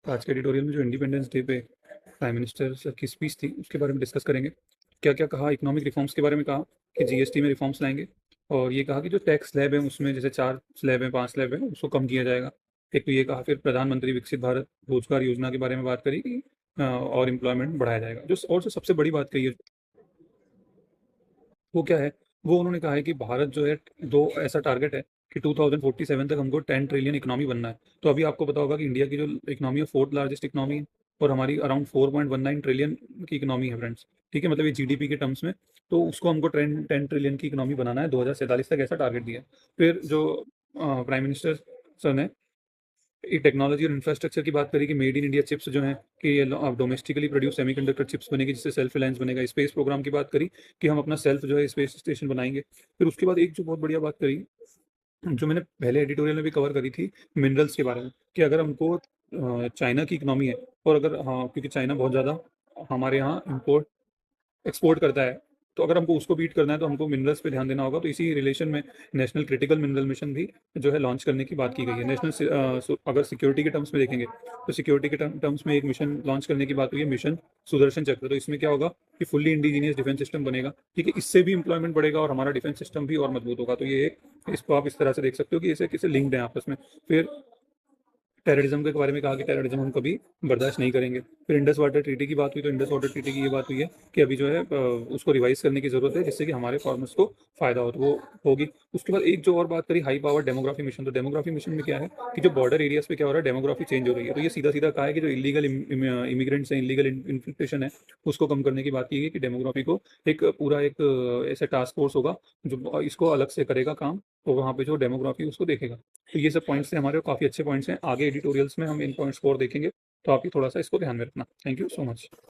आज के एडिटोरियल में जो इंडिपेंडेंस डे पे प्राइम मिनिस्टर सर की स्पीच थी उसके बारे में डिस्कस करेंगे। क्या क्या कहा, इकोनॉमिक रिफॉर्म्स के बारे में कहा कि जीएसटी में रिफॉर्म्स लाएंगे, और ये कहा कि जो टैक्स स्लैब है उसमें जैसे 4 स्लैब है 5 स्लैब है उसको कम किया जाएगा। एक तो ये कहा, फिर प्रधानमंत्री विकसित भारत रोजगार योजना के बारे में बात करी कि और एम्प्लॉयमेंट बढ़ाया जाएगा। जो सबसे बड़ी बात कही है वो क्या है, वो उन्होंने कहा है कि भारत जो है, दो ऐसा टारगेट है कि 2047 तक हमको 10 ट्रिलियन इकोनॉमी बनना है। तो अभी आपको पता होगा कि इंडिया की जो इकोनॉमी है फोर्थ लार्जेस्ट इकोनॉमी है, और हमारी अराउंड 4.19 ट्रिलियन की इकोनॉमी है फ्रेंड्स। ठीक है, मतलब ये जीडीपी के टर्म्स में। तो उसको हमको 10 ट्रिलियन की इकोनॉमी बनाना है 2047 तक, ऐसा टारगेट दिया है। फिर जो प्राइम मिनिस्टर सर ने ये टेक्नोलॉजी और इंफ्रास्ट्रक्चर की बात करी कि मेड इन इंडिया चिप्स जो हैं कि ये डोमेस्टिकली प्रोड्यूस सेमीकंडक्टर चिप्स बनेगी जिससे सेल्फ रिलायंस बनेगा। स्पेस प्रोग्राम की बात करी कि हम अपना सेल्फ जो है स्पेस स्टेशन बनाएंगे। फिर उसके बाद एक जो बहुत बढ़िया बात करी, जो मैंने पहले एडिटोरियल में भी कवर करी थी, मिनरल्स के बारे में, कि अगर हमको चाइना की इकोनॉमी है, और अगर हाँ, क्योंकि चाइना बहुत ज़्यादा हमारे यहाँ इम्पोर्ट एक्सपोर्ट करता है, तो अगर हमको उसको बीट करना है तो हमको मिनरल्स पे ध्यान देना होगा। तो इसी रिलेशन में नेशनल क्रिटिकल मिनरल मिशन भी जो है लॉन्च करने की बात की गई है। अगर सिक्योरिटी के टर्म्स में देखेंगे तो सिक्योरिटी के टर्म्स में एक मिशन लॉन्च करने की बात हुई है, मिशन सुदर्शन चक्र। तो इसमें क्या होगा कि फुल्ली इंडिजीनियस डिफेंस सिस्टम बनेगा। ठीक है, इससे भी इंप्लॉयमेंट बढ़ेगा और हमारा डिफेंस सिस्टम भी और मजबूत होगा। तो ये इसको आप इस तरह से देख सकते हो कि इसे किसे लिंक्ड है आपस में। फिर टेररिज्म के बारे में कहा कि टेररिज्म हम कभी बर्दाश्त नहीं करेंगे। फिर इंडस वाटर ट्रीटी की बात हुई, तो इंडस वाटर ट्रीटी की ये बात हुई है कि अभी जो है उसको रिवाइज करने की जरूरत है जिससे कि हमारे फार्मर्स को फायदा हो, तो वो होगी। उसके बाद एक जो और बात करी, हाई पावर डेमोग्राफी मिशन। तो डेमोग्राफी मिशन में क्या है कि जो बॉर्डर एरियाज पे क्या हो रहा है, डेमोग्राफी चेंज हो रही है। तो ये सीधा सीधा कहा है कि जो इलीगल इमिग्रेंट्स हैं, इलीगल इन्फिल्ट्रेशन है, उसको कम करने की बात की गई कि डेमोग्राफी को एक पूरा एक ऐसा टास्क फोर्स होगा जो इसको अलग से करेगा काम, तो वहाँ पे जो डेमोग्राफी उसको देखेगा। तो ये सब पॉइंट्स हैं हमारे, काफ़ी अच्छे पॉइंट्स हैं। आगे एडिटोरियल्स में हम इन पॉइंट्स को और देखेंगे, तो आप ये थोड़ा सा इसको ध्यान में रखना। Thank you so much.